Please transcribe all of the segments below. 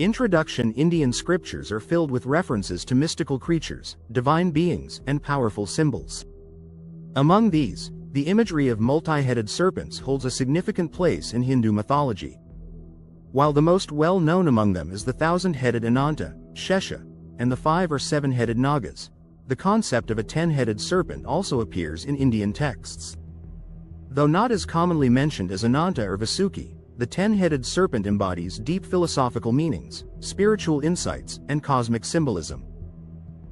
Introduction: Indian scriptures are filled with references to mystical creatures, divine beings, and powerful symbols. Among these, the imagery of multi-headed serpents holds a significant place in Hindu mythology. While the most well-known among them is the thousand-headed Ananta, Shesha, and the 5 or 7-headed Nagas, the concept of a 10-headed serpent also appears in Indian texts. Though not as commonly mentioned as Ananta or Vasuki, the 10-headed serpent embodies deep philosophical meanings, spiritual insights, and cosmic symbolism.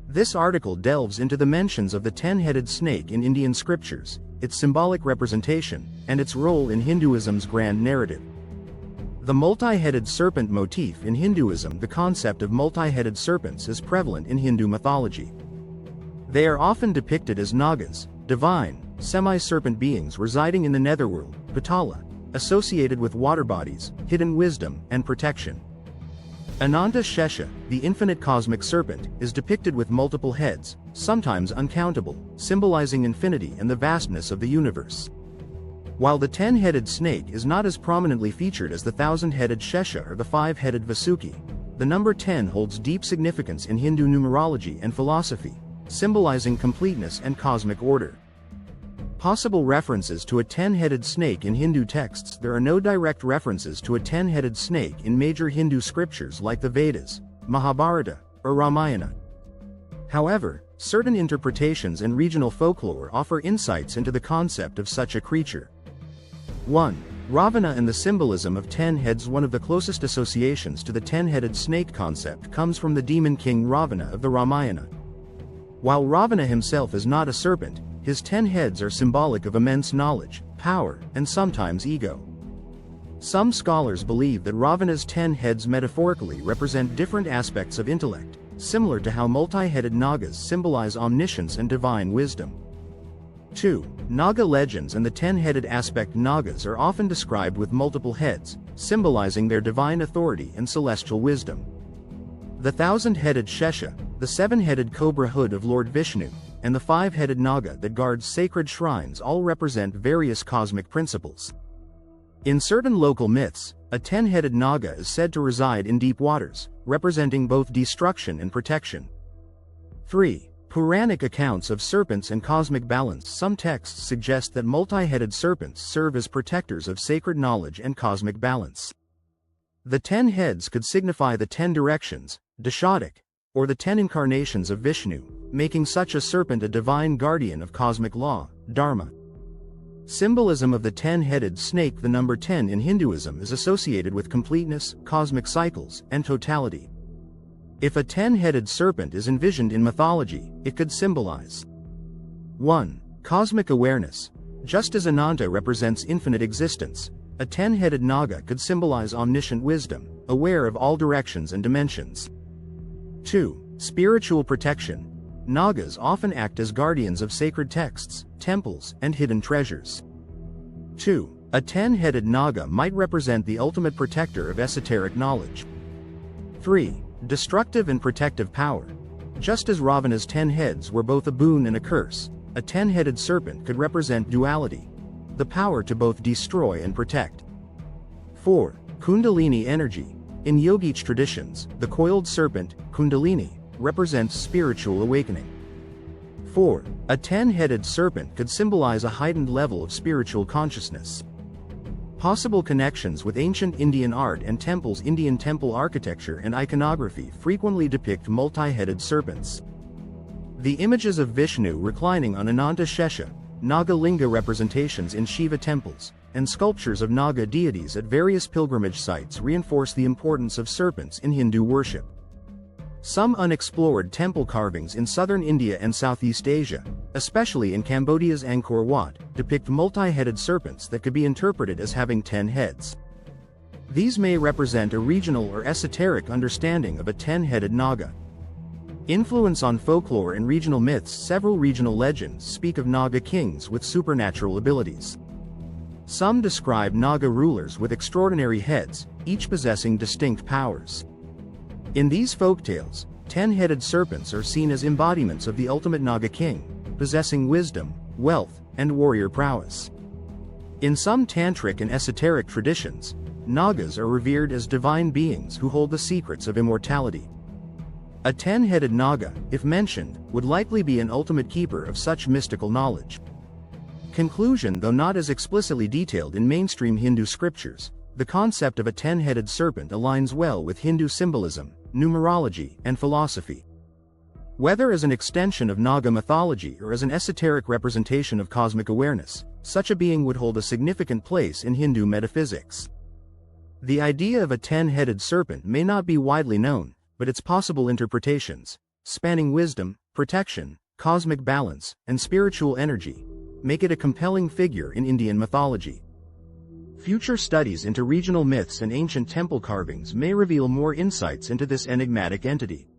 This article delves into the mentions of the 10-headed snake in Indian scriptures, its symbolic representation, and its role in Hinduism's grand narrative. The multi-headed serpent motif in Hinduism. The concept of multi-headed serpents is prevalent in Hindu mythology. They are often depicted as Nagas, divine, semi-serpent beings residing in the netherworld, Patala, associated with water bodies, hidden wisdom, and protection. Ananta Shesha, the infinite cosmic serpent, is depicted with multiple heads, sometimes uncountable, symbolizing infinity and the vastness of the universe. While the 10-headed snake is not as prominently featured as the 1,000-headed Shesha or the 5-headed Vasuki, the number 10 holds deep significance in Hindu numerology and philosophy, symbolizing completeness and cosmic order. Possible references to a 10-headed snake in Hindu texts. There are no direct references to a 10-headed snake in major Hindu scriptures like the Vedas, Mahabharata, or Ramayana. However, certain interpretations and regional folklore offer insights into the concept of such a creature. 1. Ravana and the symbolism of 10 heads. One of the closest associations to the 10-headed snake concept comes from the demon king Ravana of the Ramayana. While Ravana himself is not a serpent, his 10 heads are symbolic of immense knowledge, power, and sometimes ego. Some scholars believe that Ravana's 10 heads metaphorically represent different aspects of intellect, similar to how multi-headed Nagas symbolize omniscience and divine wisdom. 2. Naga legends and the 10-headed aspect. Nagas are often described with multiple heads, symbolizing their divine authority and celestial wisdom. The 1,000-headed Shesha, the 7-headed cobra hood of Lord Vishnu, and the 5-headed Naga that guards sacred shrines all represent various cosmic principles. In certain local myths, a 10-headed Naga is said to reside in deep waters, representing both destruction and protection. 3. Puranic accounts of serpents and cosmic balance. Some texts suggest that multi-headed serpents serve as protectors of sacred knowledge and cosmic balance. The 10 heads could signify the 10 directions, Dashadik, or the 10 incarnations of Vishnu, making such a serpent a divine guardian of cosmic law, dharma. Symbolism of the 10-headed snake. The number 10 in Hinduism is associated with completeness, cosmic cycles, and totality. If a 10-headed serpent is envisioned in mythology, it could symbolize 1. Cosmic awareness. Just as Ananta represents infinite existence, a 10-headed Naga could symbolize omniscient wisdom, aware of all directions and dimensions. 2. Spiritual protection. Nagas often act as guardians of sacred texts, temples, and hidden treasures. 2. A 10-headed Naga might represent the ultimate protector of esoteric knowledge. 3. Destructive and protective power. Just as Ravana's 10 heads were both a boon and a curse, a 10-headed serpent could represent duality, the power to both destroy and protect. 4. Kundalini energy. In yogic traditions, the coiled serpent, Kundalini, represents spiritual awakening. 4. A 10-headed serpent could symbolize a heightened level of spiritual consciousness. Possible connections with ancient Indian art and temples. Indian temple architecture and iconography frequently depict multi-headed serpents. The images of Vishnu reclining on Ananta Shesha, Naga Linga representations in Shiva temples, and sculptures of Naga deities at various pilgrimage sites reinforce the importance of serpents in Hindu worship. Some unexplored temple carvings in southern India and Southeast Asia, especially in Cambodia's Angkor Wat, depict multi-headed serpents that could be interpreted as having 10 heads. These may represent a regional or esoteric understanding of a 10-headed Naga. Influence on folklore and regional myths. Several regional legends speak of Naga kings with supernatural abilities. Some describe Naga rulers with extraordinary heads, each possessing distinct powers. In these folktales, 10-headed serpents are seen as embodiments of the ultimate Naga king, possessing wisdom, wealth, and warrior prowess. In some tantric and esoteric traditions, Nagas are revered as divine beings who hold the secrets of immortality. A 10-headed Naga, if mentioned, would likely be an ultimate keeper of such mystical knowledge. Conclusion: though not as explicitly detailed in mainstream Hindu scriptures, the concept of a 10-headed serpent aligns well with Hindu symbolism, numerology, and philosophy. Whether as an extension of Naga mythology or as an esoteric representation of cosmic awareness, such a being would hold a significant place in Hindu metaphysics. The idea of a 10-headed serpent may not be widely known, but its possible interpretations, spanning wisdom, protection, cosmic balance, and spiritual energy, make it a compelling figure in Indian mythology. Future studies into regional myths and ancient temple carvings may reveal more insights into this enigmatic entity.